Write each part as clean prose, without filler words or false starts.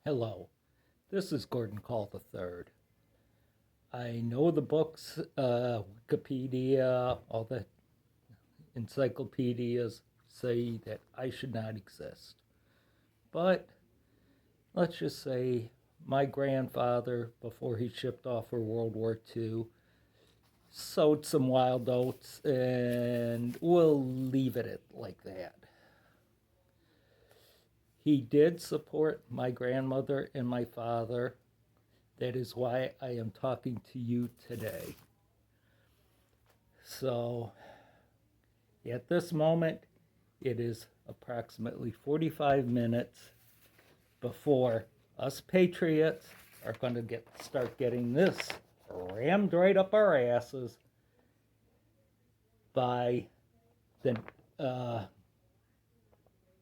Hello, this is Gordon Call III. I know the books, Wikipedia, all the encyclopedias say that I should not exist. But let's just say my grandfather, before he shipped off for World War II, sowed some wild oats, and we'll leave it at like that. He did support my grandmother and my father. That is why I am talking to you today. So, at this moment, it is approximately 45 minutes before us patriots are going to start getting this rammed right up our asses by the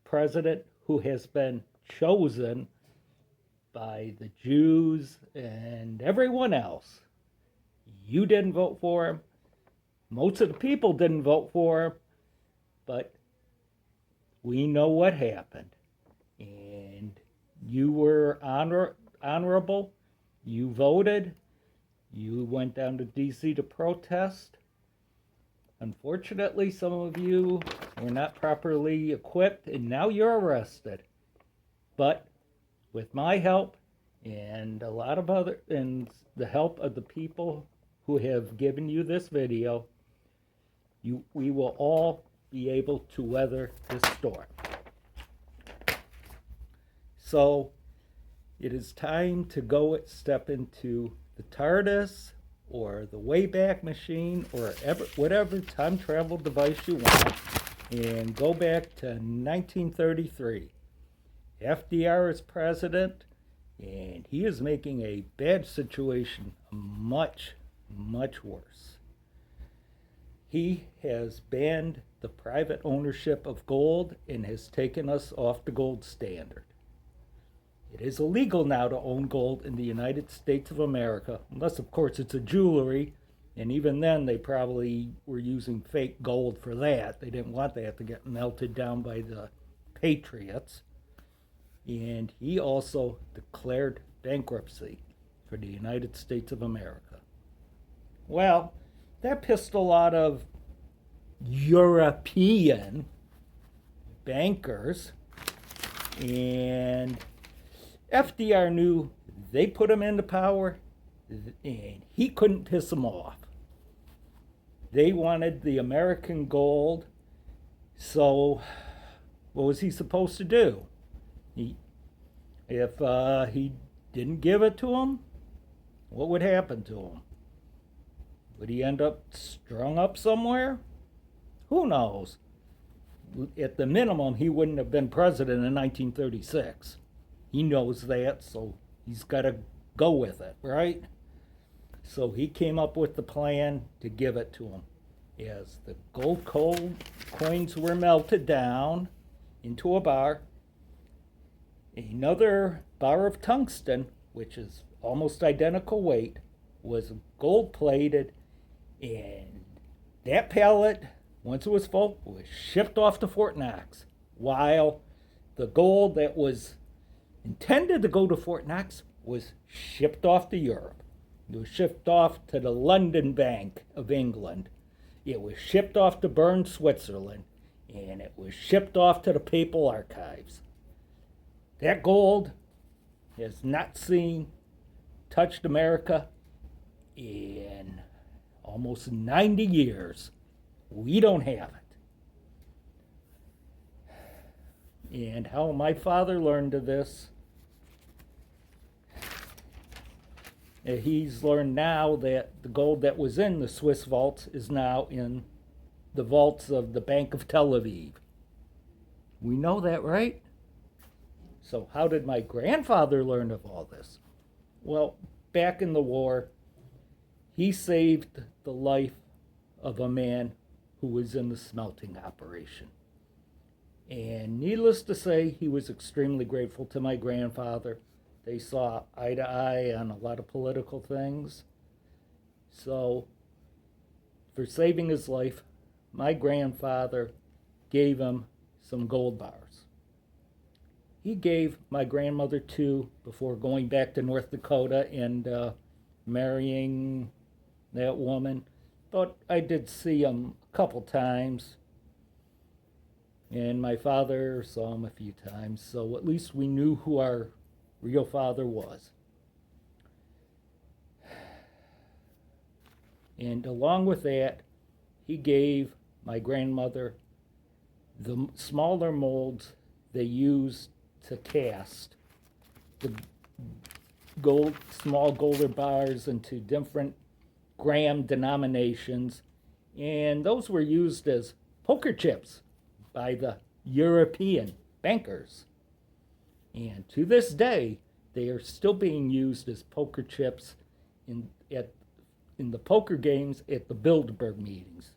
president who has been chosen by the Jews and everyone else. You didn't vote for him. Most of the people didn't vote for him, but we know what happened. And you were honorable. You voted. You went down to D.C. to protest. Unfortunately, some of you were not properly equipped, and now you're arrested. But with my help and the help of the people who have given you this video, we will all be able to weather this storm. So it is time to step into the TARDIS or the Wayback Machine or whatever time travel device you want and go back to 1933. FDR is president, and he is making a bad situation much, much worse. He has banned the private ownership of gold and has taken us off the gold standard. It is illegal now to own gold in the United States of America, unless, of course, it's a jewelry, and even then they probably were using fake gold for that. They didn't want that to get melted down by the patriots. And he also declared bankruptcy for the United States of America. Well, that pissed a lot of European bankers, and FDR knew they put him into power, and he couldn't piss them off. They wanted the American gold, so what was he supposed to do? If he didn't give it to him, what would happen to him? Would he end up strung up somewhere? Who knows? At the minimum, he wouldn't have been president in 1936. He knows that, so he's got to go with it, right? So he came up with the plan to give it to him. As the gold coins were melted down into a bar, another bar of tungsten, which is almost identical weight, was gold plated, and that pellet, once it was full, was shipped off to Fort Knox, while the gold that was intended to go to Fort Knox was shipped off to Europe. It was shipped off to the London Bank of England. It was shipped off to Bern, Switzerland, and it was shipped off to the Papal Archives. That gold has not touched America in almost 90 years. We don't have it. And how my father learned of this, he's learned now that the gold that was in the Swiss vaults is now in the vaults of the Bank of Tel Aviv. We know that, right? So how did my grandfather learn of all this? Well, back in the war, he saved the life of a man who was in the smelting operation. And needless to say, he was extremely grateful to my grandfather. They saw eye to eye on a lot of political things. So, for saving his life, my grandfather gave him some gold bars. he gave my grandmother two before going back to North Dakota and marrying that woman. But I did see him a couple times, and my father saw him a few times, so at least we knew who our real father was. And along with that, he gave my grandmother the smaller molds they used to cast the small golder bars into different gram denominations, and those were used as poker chips by the European bankers. And to this day, they are still being used as poker chips in the poker games at the Bilderberg meetings.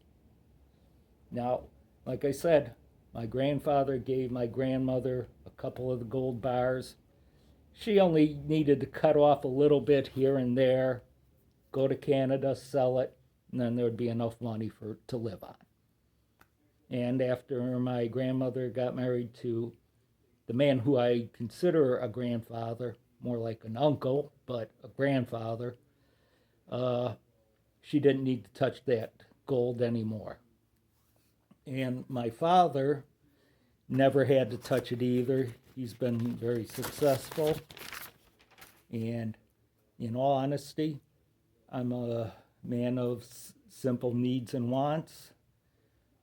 Now, like I said, my grandfather gave my grandmother a couple of the gold bars. She only needed to cut off a little bit here and there, go to Canada, sell it, and then there would be enough money to live on. And after my grandmother got married to the man who I consider a grandfather, more like an uncle, but a grandfather, she didn't need to touch that gold anymore. And my father never had to touch it either. He's been very successful. And in all honesty, I'm a man of simple needs and wants.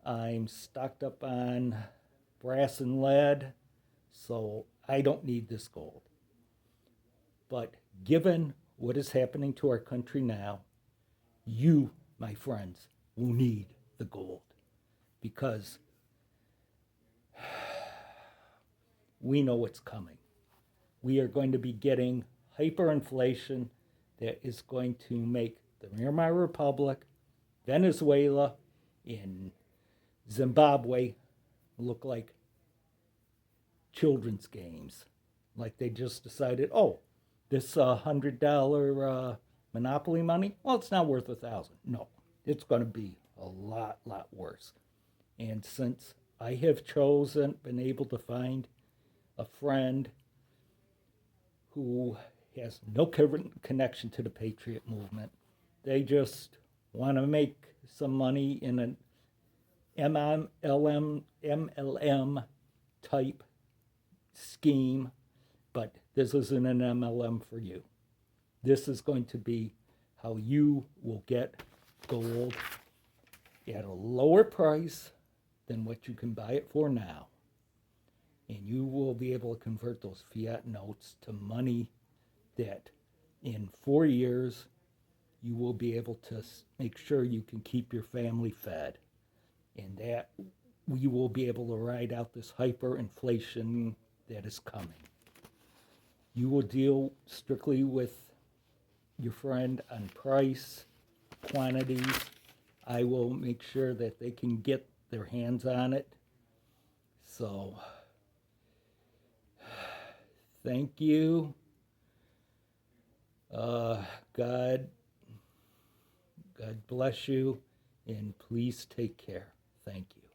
I'm stocked up on brass and lead, so I don't need this gold. But given what is happening to our country now, you, my friends, will need the gold, because we know what's coming. We are going to be getting hyperinflation that is going to make the Myanmar Republic, Venezuela, and Zimbabwe look like children's games. Like they just decided, oh, this $100 Monopoly money, well, it's not worth $1,000. No, it's going to be a lot worse. And since I have been able to find a friend who has no connection to the Patriot movement, they just want to make some money in an MLM type scheme, but this isn't an MLM for you. This is going to be how you will get gold at a lower price than what you can buy it for now. And you will be able to convert those fiat notes to money that in 4 years you will be able to make sure you can keep your family fed, and that we will be able to ride out this hyperinflation that is coming. You will deal strictly with your friend on price, quantities. I will make sure that they can get their hands on it. So, thank you. God bless you, and please take care. Thank you.